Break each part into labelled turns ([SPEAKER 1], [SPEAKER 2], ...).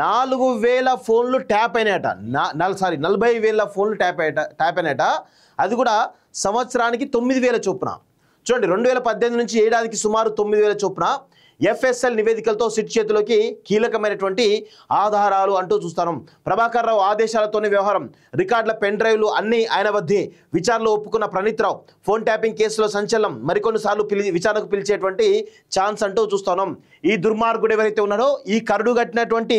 [SPEAKER 1] 4,000 ఫోన్లు ట్యాప్ అయినాయట. 40,000 ఫోన్లు ట్యాప్ అయినాయట. అది కూడా సంవత్సరానికి 9,000 చొప్పున. చూడండి, 2018 నుంచి ఏడాదికి సుమారు 9,000 చొప్పున FSL నివేదికలతో సిట్ చేతిలోకి కీలకమైనటువంటి ఆధారాలు అంటూ చూస్తాం. ప్రభాకర్ రావు ఆదేశాలతోనే వ్యవహారం, రికార్డుల పెన్ డ్రైవ్లు అన్నీ ఆయన వద్దే. విచారణలో ఒప్పుకున్న ప్రణీత్ రావు ఫోన్ ట్యాపింగ్ కేసులో సంచలనం, మరికొన్నిసార్లు విచారణకు పిలిచేటువంటి ఛాన్స్ అంటూ చూస్తున్నాం. ఈ దుర్మార్గుడు ఎవరైతే ఉన్నాడో, ఈ కరుడు కట్టినటువంటి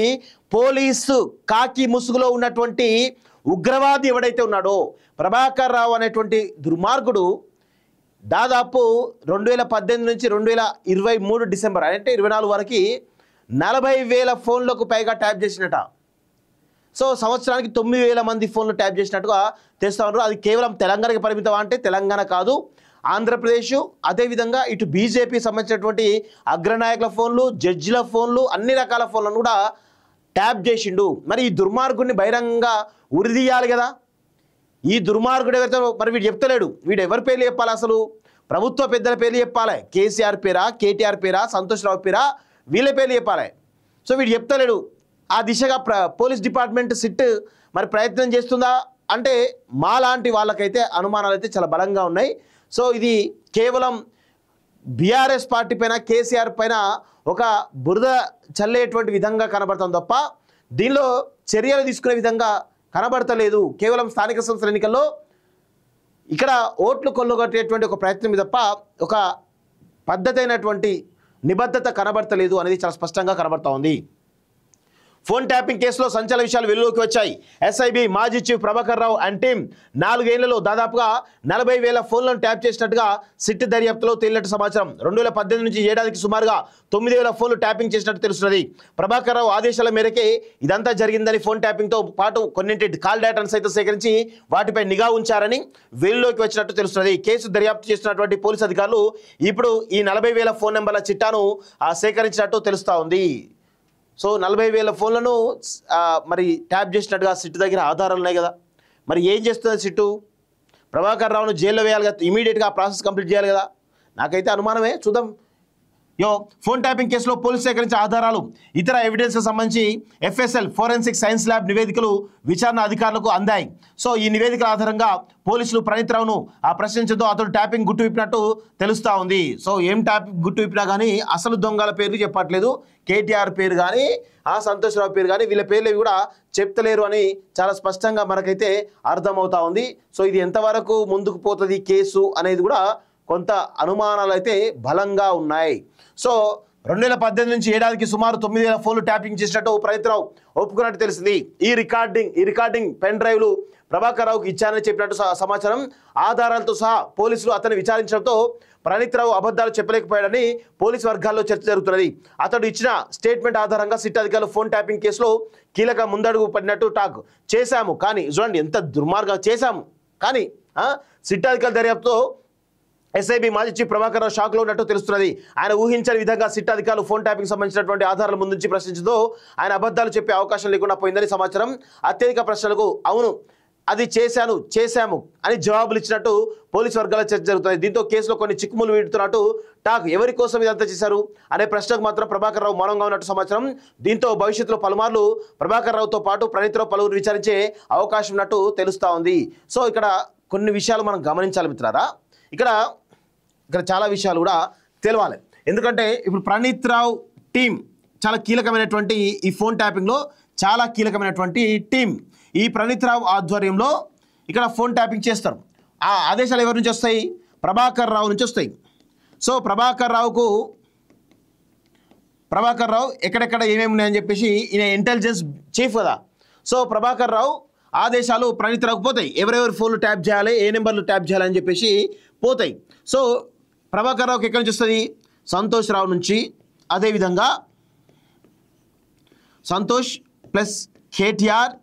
[SPEAKER 1] పోలీసు కాకి ముసుగులో ఉన్నటువంటి ఉగ్రవాది ఎవడైతే ఉన్నాడో ప్రభాకర్ రావు అనేటువంటి దుర్మార్గుడు దాదాపు 2018 నుంచి 2023 డిసెంబర్ అంటే 24 వరకు 40,000 ఫోన్లకు పైగా ట్యాప్ చేసినట. సో సంవత్సరానికి 9,000 మంది ఫోన్లు ట్యాప్ చేసినట్టుగా తెస్తా ఉన్నారు. అది కేవలం తెలంగాణకి పరిమితం అంటే తెలంగాణ కాదు, ఆంధ్రప్రదేశ్, అదేవిధంగా ఇటు బీజేపీ సంబంధించినటువంటి అగ్రనాయకుల ఫోన్లు, జడ్జిల ఫోన్లు, అన్ని రకాల ఫోన్లను కూడా ట్యాప్ చేసిండు. మరి ఈ దుర్మార్గుడిని బహిరంగంగా ఉరిదీయాలి కదా. ఈ దుర్మార్గుడు ఎవరితో మరి వీడు చెప్తలేడు. వీడు ఎవరి పేర్లు చెప్పాలి? అసలు ప్రభుత్వ పెద్దల పేర్లు చెప్పాలి. కేసీఆర్ పేరా, కేటీఆర్ పేరా, సంతోష్ రావు పేరా, వీళ్ళ పేర్లు చెప్పాలి. సో వీడు చెప్తలేడు. ఆ దిశగా పోలీస్ డిపార్ట్మెంట్ సిట్ మరి ప్రయత్నం చేస్తుందా అంటే మాలాంటి వాళ్ళకైతే అనుమానాలు అయితే చాలా బలంగా ఉన్నాయి. సో ఇది కేవలం బీఆర్ఎస్ పార్టీ పైన, కేసీఆర్ పైన ఒక బురద చల్లేటువంటి విధంగా కనబడుతుంది తప్ప దీనిలో చర్యలు తీసుకునే విధంగా కనబడతలేదు. కేవలం స్థానిక సంస్థల ఎన్నికల్లో ఇక్కడ ఓట్లు కొల్లగొట్టేటువంటి ఒక ప్రయత్నం తప్ప ఒక పద్ధతి అయినటువంటి నిబద్ధత కనబడతలేదు అనేది చాలా స్పష్టంగా కనబడతా ఉంది. ఫోన్ ట్యాపింగ్ కేసులో సంచలన విషయాలు వెలుగులోకి వచ్చాయి. ఎస్ఐబి మాజీ chief Prabhakar Rao and team 4 ఏళ్లలో దాదాపుగా 40,000 ఫోన్లను ట్యాప్ చేసినట్టుగా సిట్ దర్యాప్తులో తేలినట్టు సమాచారం. 2018 నుంచి ఏడాదికి సుమారుగా 9,000 ఫోన్లు ట్యాపింగ్ చేసినట్టు తెలుస్తున్నది. ప్రభాకర్ రావు ఆదేశాల మేరకే ఇదంతా జరిగిందని, ఫోన్ ట్యాపింగ్తో పాటు కొన్నింటి కాల్ డేటాను సైతం సేకరించి వాటిపై నిఘా ఉంచారని వెలుగులోకి వచ్చినట్టు తెలుస్తున్నది. కేసు దర్యాప్తు చేస్తున్నటువంటి పోలీసు అధికారులు ఇప్పుడు ఈ 40,000 ఫోన్ నెంబర్ల చిట్టాను సేకరించినట్టు తెలుస్తూ ఉంది. సో 40,000 ఫోన్లను మరి ట్యాప్ చేసినట్టుగా సిట్ దగ్గర ఆధారాలు ఉన్నాయి కదా. మరి ఏం చేస్తుంది సిట్టు? ప్రభాకర్ రావును జైల్లో వేయాలి కదా, ఇమీడియట్గా ప్రాసెస్ కంప్లీట్ చేయాలి కదా. నాకైతే అనుమానమే. చూద్దాం. ఫోన్ ట్యాపింగ్ కేసులో పోలీసు సేకరించే ఆధారాలు, ఇతర ఎవిడెన్స్ సంబంధించి FSL ఫోరెన్సిక్ సైన్స్ ల్యాబ్ నివేదికలు విచారణ అధికారులకు అందాయి. సో ఈ నివేదికల ఆధారంగా పోలీసులు ప్రణీత్ రావును ప్రశ్నించడంతో అతడు ట్యాపింగ్ గుట్టు విప్పినట్టు తెలుస్తూ ఉంది. సో ఏం ట్యాపింగ్ గుట్టు విప్పినా కానీ అసలు దొంగల పేర్లు చెప్పట్లేదు. కేటీఆర్ పేరు కానీ, సంతోష్ రావు పేరు కానీ, వీళ్ళ పేర్లు కూడా చెప్తలేరు అని చాలా స్పష్టంగా మనకైతే అర్థమవుతా ఉంది. సో ఇది ఎంతవరకు ముందుకు పోతుంది కేసు అనేది కూడా కొంత అనుమానాలు అయితే బలంగా ఉన్నాయి. సో 2018 నుంచి ఏడాదికి సుమారు 9,000 ఫోన్లు ట్యాపింగ్ చేసినట్టు ప్రణీత్ రావు ఒప్పుకున్నట్టు తెలిసింది. ఈ రికార్డింగ్ పెన్ డ్రైవ్లు ప్రభాకర్ రావుకి ఇచ్చారని చెప్పినట్టు సమాచారం. ఆధారాలతో సహా పోలీసులు అతన్ని విచారించడంతో ప్రణీత్ రావు అబద్ధాలు చెప్పలేకపోయాడని పోలీసు వర్గాల్లో చర్చ జరుగుతున్నది. అతడు ఇచ్చిన స్టేట్మెంట్ ఆధారంగా సిట్ అధికారులు ఫోన్ ట్యాపింగ్ కేసులో కీలక ముందడుగు పడినట్టు టాక్ చేశాము. కానీ చూడండి ఎంత దుర్మార్గం చేశాము. కానీ సిట్ అధికారుల దర్యాప్తుతో ఎస్ఐబి మాజీ చీఫ్ ప్రభాకర్ రావు షాక్లో ఉన్నట్టు తెలుస్తున్నది. ఆయన ఊహించని విధంగా సిట్ అధికారులు ఫోన్ ట్యాపింగ్ సంబంధించినటువంటి ఆధారాల ముందుంచి ప్రశ్నించడంతో ఆయన అబద్ధాలు చెప్పే అవకాశం లేకుండా పోయిందని సమాచారం. అత్యధిక ప్రశ్నలకు అవును అది చేశాము అని జవాబులు ఇచ్చినట్టు పోలీసు వర్గాల చర్చ జరుగుతుంది. దీంతో కేసులో కొన్ని చిక్కుములు వీడుతున్నట్టు టాక్. ఎవరి కోసం ఇదంతా చేశారు అనే ప్రశ్నకు మాత్రం ప్రభాకర్ రావు మౌనంగా ఉన్నట్టు సమాచారం. దీంతో భవిష్యత్తులో పలుమార్లు ప్రభాకర్ రావుతో పాటు ప్రణీత్ రావు పలువురు విచారించే అవకాశం ఉన్నట్టు తెలుస్తూ ఉంది. సో ఇక్కడ కొన్ని విషయాలు మనం గమనించాలి మిత్రులారా. ఇక్కడ చాలా విషయాలు కూడా తెలవాలి. ఎందుకంటే ఇప్పుడు ప్రణీత్ రావు టీం చాలా కీలకమైనటువంటి ఈ ఫోన్ ట్యాపింగ్లో చాలా కీలకమైనటువంటి టీం. ఈ ప్రణీత్ రావు ఆధ్వర్యంలో ఇక్కడ ఫోన్ ట్యాపింగ్ చేస్తారు. ఆ ఆదేశాలు ఎవరి నుంచి వస్తాయి? ప్రభాకర్ రావు నుంచి వస్తాయి. సో ప్రభాకర్ రావు ఎక్కడెక్కడ ఏమేమి ఉన్నాయని చెప్పేసి ఈయన ఇంటెలిజెన్స్ చీఫ్ కదా. సో ప్రభాకర్ రావు ఆదేశాలు ప్రణీత్ రావుకు పోతాయి. ఎవరెవరి ఫోన్లు ట్యాప్ చేయాలి, ఏ నెంబర్లు ట్యాప్ చేయాలని చెప్పేసి పోతాయి. సో ప్రభాకర్ రావుకి ఎక్కడి నుంచి వస్తుంది? సంతోష్ రావు నుంచి, అదేవిధంగా సంతోష్ ప్లస్ కేటీఆర్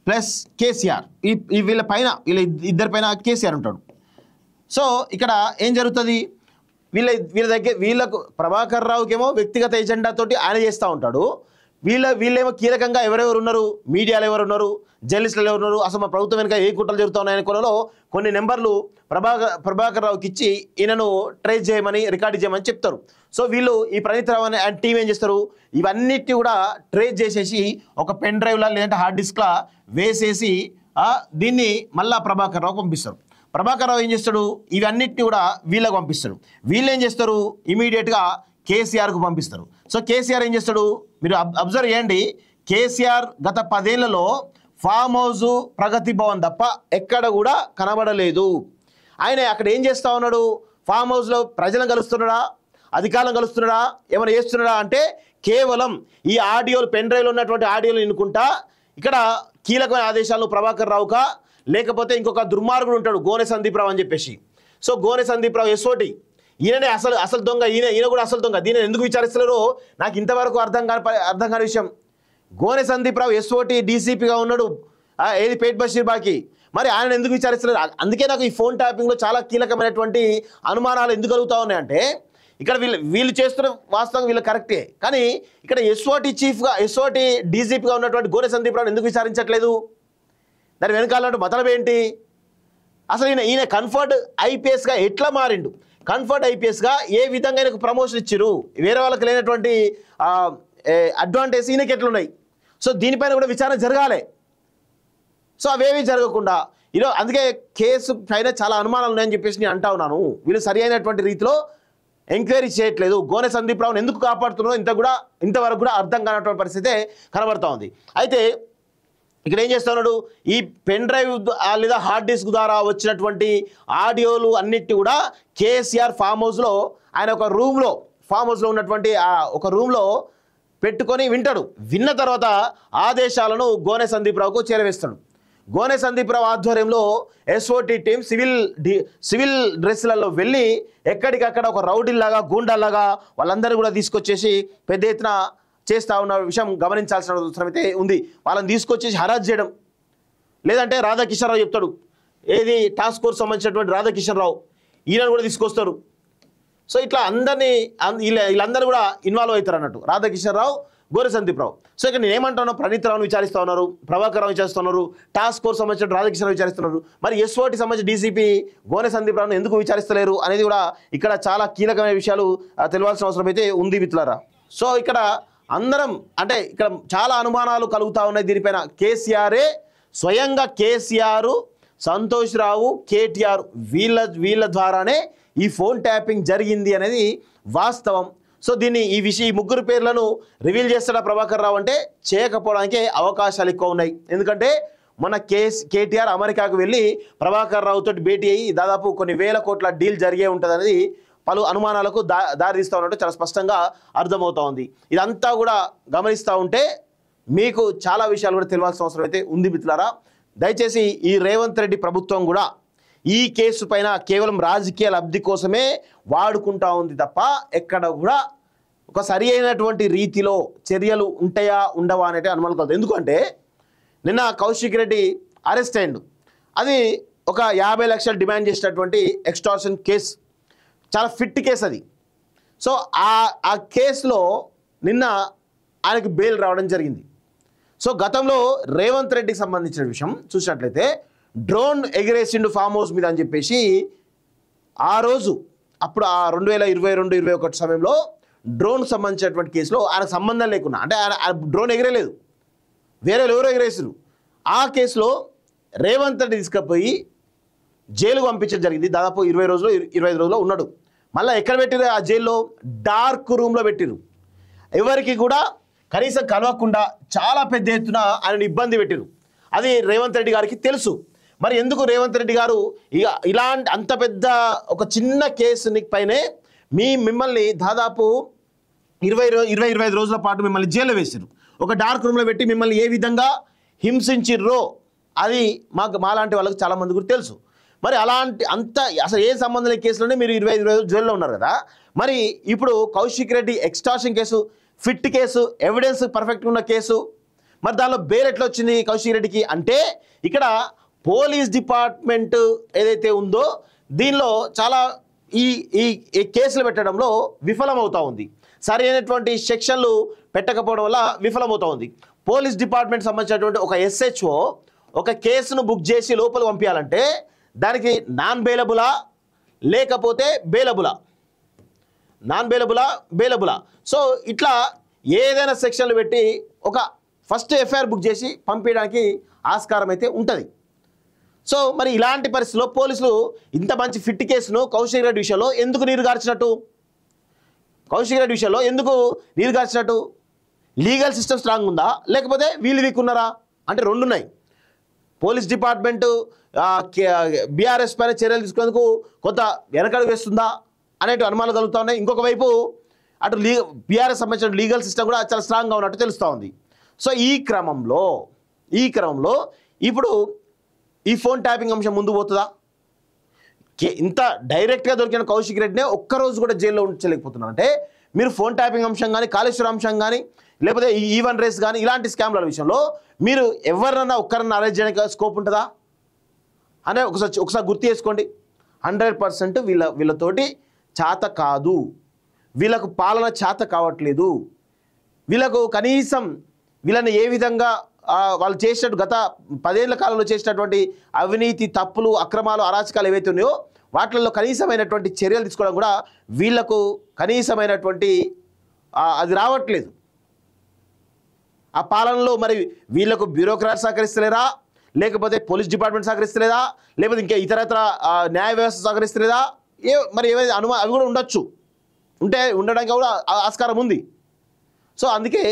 [SPEAKER 1] ప్లస్ కేసీఆర్, వీళ్ళ ఇద్దరి పైన కేసీఆర్ ఉంటాడు. సో ఇక్కడ ఏం జరుగుతుంది? వీళ్ళకు ప్రభాకర్ రావుకేమో వ్యక్తిగత ఎజెండాతోటి ఆయన చేస్తూ ఉంటాడు. వీళ్ళేమో కీలకంగా ఎవరెవరు ఉన్నారు, మీడియాలో ఎవరు ఉన్నారు, జర్నలిస్టులు ఎవరు ఉన్నారు, అసలు మా ప్రభుత్వం వెనుక ఏ కుట్రలు జరుగుతున్నాయనే కొనలో కొన్ని నెంబర్లు ప్రభాకర్ రావుకి ఇచ్చి ఈయనను ట్రేస్ చేయమని, రికార్డు చేయమని చెప్తారు. సో వీళ్ళు ఈ ప్రణీత్ రావు అనే టీం ఏం చేస్తారు, ఇవన్నిటి కూడా ట్రేస్ చేసేసి ఒక పెన్ డ్రైవ్లా లేదంటే హార్డ్ డిస్క్లా వేసేసి దీన్ని మళ్ళా ప్రభాకర్ రావు పంపిస్తారు. ప్రభాకర్ రావు ఏం చేస్తాడు, ఇవన్నిటిని కూడా వీళ్ళకి పంపిస్తాడు. వీళ్ళు ఏం చేస్తారు, ఇమీడియట్గా కేసీఆర్కు పంపిస్తారు. సో కేసీఆర్ ఏం చేస్తాడు, మీరు అబ్జర్వ్ చేయండి, కేసీఆర్ గత 10 ఏళ్లలో ఫామ్ హౌస్, ప్రగతి భవన్ తప్ప ఎక్కడ కూడా కనబడలేదు. ఆయన అక్కడ ఏం చేస్తూ ఉన్నాడు, ఫామ్ హౌస్లో ప్రజలను కలుస్తున్నాడా, అధికారులను కలుస్తున్నాడా, ఏమైనా చేస్తున్నాడా అంటే కేవలం ఈ ఆడియోలు, పెన్ డ్రైవ్లో ఉన్నటువంటి ఆడియోలు వినుకుంటా ఇక్కడ కీలకమైన ఆదేశాలను ప్రభాకర్ రావుకా లేకపోతే ఇంకొక దుర్మార్గుడు ఉంటాడు గోనె సందీప్ రావు అని చెప్పేసి. సో గోనె సందీప్ రావు ఎస్ఓటి, ఈయననే అసలు దొంగ, ఈయన కూడా అసలు దొంగ. దీనిని ఎందుకు విచారిస్తున్నారో నాకు ఇంతవరకు అర్థం కాని విషయం. గోనె సందీప్ రావు ఎస్ఓటి డీసీపీగా ఉన్నాడు, ఏది పేట్ బషీర్ బాకి, మరి ఆయన ఎందుకు విచారిస్తున్నారు? అందుకే నాకు ఈ ఫోన్ ట్యాపింగ్లో చాలా కీలకమైనటువంటి అనుమానాలు ఎందుకు కలుగుతూ ఉన్నాయంటే, ఇక్కడ వీళ్ళు చేస్తున్న వాస్తవం వీళ్ళు కరెక్టే, కానీ ఇక్కడ ఎస్ఓటి డీజీపీగా ఉన్నటువంటి గోనె సందీప్ రావు ఎందుకు విచారించట్లేదు? దాని వెనకాలంటే మతలబ్ ఏంటి? అసలు ఈయన కంఫర్ట్ ఐపీఎస్గా ఎట్లా మారిండు, కంఫర్ట్ ఐపీఎస్గా ఏ విధంగా ఆయనకు ప్రమోషన్ ఇచ్చిరు, వేరే వాళ్ళకి లేనటువంటి అడ్వాంటేజ్ ఈయనకి ఎట్లున్నాయి? సో దీనిపైన కూడా విచారణ జరగాలి. సో అవేవి జరగకుండా అందుకే కేసు పైన చాలా అనుమానాలు ఉన్నాయని చెప్పేసి నేను అంటా ఉన్నాను. వీళ్ళు సరి అయినటువంటి రీతిలో ఎంక్వైరీ చేయట్లేదు. గోనె సందీప్ రావుని ఎందుకు కాపాడుతున్నారో ఇంతవరకు కూడా అర్థం కానటువంటి పరిస్థితే కనబడతా ఉంది. అయితే ఇక్కడ ఏం చేస్తున్నాడు, ఈ పెన్ డ్రైవ్ లేదా హార్డ్ డిస్క్ ద్వారా వచ్చినటువంటి ఆడియోలు అన్నిటి కూడా కేసీఆర్ ఫామ్ హౌస్లో ఆయన ఒక రూమ్లో, ఫామ్ హౌస్లో ఉన్నటువంటి ఒక రూమ్లో పెట్టుకొని వింటాడు. విన్న తర్వాత ఆదేశాలను గోనె సందీప్ రావుకు చేరవేస్తాడు. గోనె సందీప్ రావు ఆధ్వర్యంలో ఎస్ఓటి టీం సివిల్ డ్రెస్లలో వెళ్ళి ఎక్కడికక్కడ ఒక రౌడీలాగా, గూండాలాగా వాళ్ళందరూ కూడా తీసుకొచ్చేసి పెద్ద ఎత్తున చేస్తూ ఉన్న విషయం గమనించాల్సిన అవసరం అయితే ఉంది. వాళ్ళని తీసుకొచ్చేసి హరాజ్ చేయడం, లేదంటే రాధాకిషన్ రావు చెప్తాడు, ఏది టాస్క్ ఫోర్స్ సంబంధించినటువంటి రాధాకిషన్ రావు, ఈయనను కూడా తీసుకొస్తారు. సో ఇట్లా వీళ్ళందరూ కూడా ఇన్వాల్వ్ అవుతారు అన్నట్టు, రాధాకిషన్ రావు, గోనె సందీప్ రావు. సో ఇక్కడ నేను ఏమంటున్నా, ప్రణీత్ రావును విచారిస్తూ ఉన్నారు, ప్రభాకర్ రావు విచారిస్తున్నారు, టాస్క్ ఫోర్స్ సంబంధించిన రాధాకిషన్ రావు విచారిస్తున్నారు, మరి ఎస్ఓటి సంబంధించిన డీసీపీ గోనె సందీప్ రావును ఎందుకు విచారిస్తలేరు అనేది కూడా ఇక్కడ చాలా కీలకమైన విషయాలు తెలియాల్సిన అవసరం అయితే ఉంది మిత్రులారా. సో ఇక్కడ అందరం అంటే ఇక్కడ చాలా అనుమానాలు కలుగుతూ ఉన్నాయి దీనిపైన. కేసీఆరే స్వయంగా కేసీఆర్, సంతోష్ రావు, కేటీఆర్ వీళ్ళ ద్వారానే ఈ ఫోన్ ట్యాపింగ్ జరిగింది అనేది వాస్తవం. సో దీన్ని ఈ ముగ్గురు పేర్లను రివీల్ చేస్తాడా ప్రభాకర్ రావు అంటే చేయకపోవడానికి అవకాశాలు ఎక్కువ ఉన్నాయి. ఎందుకంటే మన కేటీఆర్ అమెరికాకు వెళ్ళి ప్రభాకర్ రావుతో భేటీ అయ్యి దాదాపు కొన్ని వేల కోట్ల డీల్ జరిగే ఉంటుంది అనేది పలు అనుమానాలకు దారితీస్తూ ఉన్నట్టు చాలా స్పష్టంగా అర్థమవుతూ ఉంది. ఇదంతా కూడా గమనిస్తూ ఉంటే మీకు చాలా విషయాలు కూడా తెలియాల్సిన అవసరం అయితే ఉంది మిత్రులారా. దయచేసి ఈ రేవంత్ రెడ్డి ప్రభుత్వం కూడా ఈ కేసు పైన కేవలం రాజకీయ లబ్ధి కోసమే వాడుకుంటా ఉంది తప్ప ఎక్కడ కూడా ఒక సరి అయినటువంటి రీతిలో చర్యలు ఉంటాయా ఉండవా అనేటి అనుమానం కలుగుతుంది. ఎందుకంటే నిన్న కౌశిక్ రెడ్డి అరెస్ట్ అయ్యిండు, అది ఒక 50 లక్షలు డిమాండ్ చేసినటువంటి ఎక్స్టార్షన్ కేసు, చాలా ఫిట్ కేసు అది. సో ఆ కేసులో నిన్న ఆయనకి బెయిల్ రావడం జరిగింది. సో గతంలో రేవంత్ రెడ్డికి సంబంధించిన విషయం చూసినట్లయితే డ్రోన్ ఎగిరేసిండు ఫామ్ హౌస్ మీద అని చెప్పేసి ఆ రోజు అప్పుడు ఆ 2020-21 సమయంలో డ్రోన్కి సంబంధించినటువంటి కేసులో ఆయనకు సంబంధం లేకున్నా, అంటే ఆయన డ్రోన్ ఎగిరేలేదు, వేరే ఎవరో ఎగిరేసారు. ఆ కేసులో రేవంత్ రెడ్డి తీసుకుపోయి జైలుకు పంపించడం జరిగింది. దాదాపు 25 రోజులు ఉన్నాడు. మళ్ళీ ఎక్కడ పెట్టిరు? ఆ జైల్లో డార్క్ రూమ్లో పెట్టిరు. ఎవరికి కూడా కనీసం కలవకుండా చాలా పెద్ద ఎత్తున ఆయన ఇబ్బంది పెట్టిరు. అది రేవంత్ రెడ్డి గారికి తెలుసు. మరి ఎందుకు రేవంత్ రెడ్డి గారు ఇక ఇలాంటి అంత పెద్ద ఒక చిన్న కేసు పైనే మిమ్మల్ని దాదాపు 25 రోజుల పాటు మిమ్మల్ని జైల్లో వేసారు, ఒక డార్క్ రూమ్లో పెట్టి మిమ్మల్ని ఏ విధంగా హింసించిర్రో అది మాలాంటి వాళ్ళకి చాలామంది కూడా తెలుసు. మరి అసలు ఏ సంబంధం లేని కేసులోనే మీరు 25 రోజులు జైల్లో ఉన్నారు కదా. మరి ఇప్పుడు Kaushik Reddy extortion case, fit case, evidence పర్ఫెక్ట్గా ఉన్న కేసు, మరి దానిలో బెయిల్ ఎట్లా వచ్చింది కౌశిక్ రెడ్డికి అంటే ఇక్కడ పోలీస్ డిపార్ట్మెంట్ ఏదైతే ఉందో దీనిలో చాలా ఈ ఈ కేసులు పెట్టడంలో విఫలమవుతూ ఉంది. సరైనటువంటి సెక్షన్లు పెట్టకపోవడం వల్ల విఫలమవుతూ ఉంది. పోలీస్ డిపార్ట్మెంట్ సంబంధించినటువంటి ఒక SHO ఒక కేసును బుక్ చేసి లోపల పంపించాలంటే దానికి నాన్ బెయిలబులా లేకపోతే బెయిలబులా, నాన్ బెయిలబులా బెయిలబులా. సో ఇట్లా ఏదైనా సెక్షన్లు పెట్టి ఒక ఫస్ట్ FIR బుక్ చేసి పంపించడానికి ఆస్కారం అయితే ఉంటుంది. సో మరి ఇలాంటి పరిస్థితుల్లో పోలీసులు ఇంత మంచి ఫిట్ కేసును కౌశిక్ రెడ్డి విషయంలో ఎందుకు నీరుగార్చినట్టు? కౌశిక్ రెడ్డి విషయంలో ఎందుకు నీరుగార్చినట్టు? లీగల్ సిస్టమ్ స్ట్రాంగ్ ఉందా లేకపోతే వీళ్ళు వీక్ ఉన్నారా అంటే రెండు ఉన్నాయి. పోలీస్ డిపార్ట్మెంటు బీఆర్ఎస్ పైన చర్యలు తీసుకునేందుకు కొంత వెనకడుగు వేస్తుందా అనేటు అనుమానాలు కలుగుతూ ఉన్నాయి. ఇంకొక వైపు అటు బీఆర్ఎస్ సంబంధించిన లీగల్ సిస్టమ్ కూడా చాలా స్ట్రాంగ్గా ఉన్నట్టు తెలుస్తూ ఉంది. సో ఈ క్రమంలో ఇప్పుడు ఈ ఫోన్ ట్యాపింగ్ అంశం ముందు పోతుందా? ఇంత డైరెక్ట్గా దొరికిన కౌశిక్ రెడ్డినే ఒక్కరోజు కూడా జైల్లో ఉంచలేకపోతున్నారు అంటే మీరు ఫోన్ ట్యాపింగ్ అంశం కానీ కాళేశ్వరం అంశం కానీ లేకపోతే ఈ ఈవెన్ రేస్ కానీ ఇలాంటి స్కామ్ల విషయంలో మీరు ఎవరినన్నా ఒక్కరన్నా అరెస్ట్ చేయడానికి స్కోప్ ఉంటుందా అనే ఒకసారి గుర్తు చేసుకోండి. 100% వీళ్ళతోటి చేత కాదు, వీళ్ళకు పాలన చేత కావట్లేదు, వీళ్ళకు కనీసం వీళ్ళని ఏ విధంగా వాళ్ళు చేసినట్టు గత 10 ఏళ్ల కాలంలో చేసినటువంటి అవినీతి తప్పులు అక్రమాలు అరాచకాలు ఏవైతే ఉన్నాయో వాటిల్లో కనీసమైనటువంటి చర్యలు తీసుకోవడం కూడా వీళ్లకు కనీసమైనటువంటి అది రావట్లేదు. ఆ పాలనలో మరి వీళ్లకు బ్యూరోక్రాట్ సహకరిస్తలేరా లేకపోతే పోలీస్ డిపార్ట్మెంట్ సహకరిస్తలేదా లేకపోతే ఇంకా ఇతరత్ర న్యాయ వ్యవస్థ సహకరిస్తలేదా మరి ఏమైనా అవి కూడా ఉండడానికి కూడా ఆస్కారం ఉంది. సో అందుకే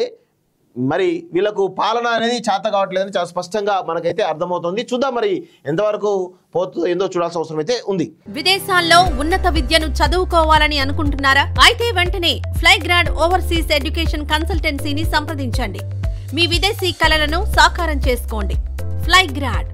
[SPEAKER 1] మరి వీళ్ళకు పాలన అనేది చేత కావట్లేదని చాలా స్పష్టంగా మనకైతే అర్థమవుతుంది. చూద్దాం మరి ఎంతవరకు పోతుందో ఏందో చూడాల్సిన అవసరం అయితే ఉంది.
[SPEAKER 2] విదేశాల్లో ఉన్నత విద్యను చదువుకోవాలని అనుకుంటున్నారా? అయితే వెంటనే ఫ్లైగ్రాడ్ ఓవర్సీస్ ఎడ్యుకేషన్ కన్సల్టెన్సీని సంప్రదించండి. మీ విదేశీ కలలను సాకారం చేసుకోండి. ఫ్లైగ్రాడ్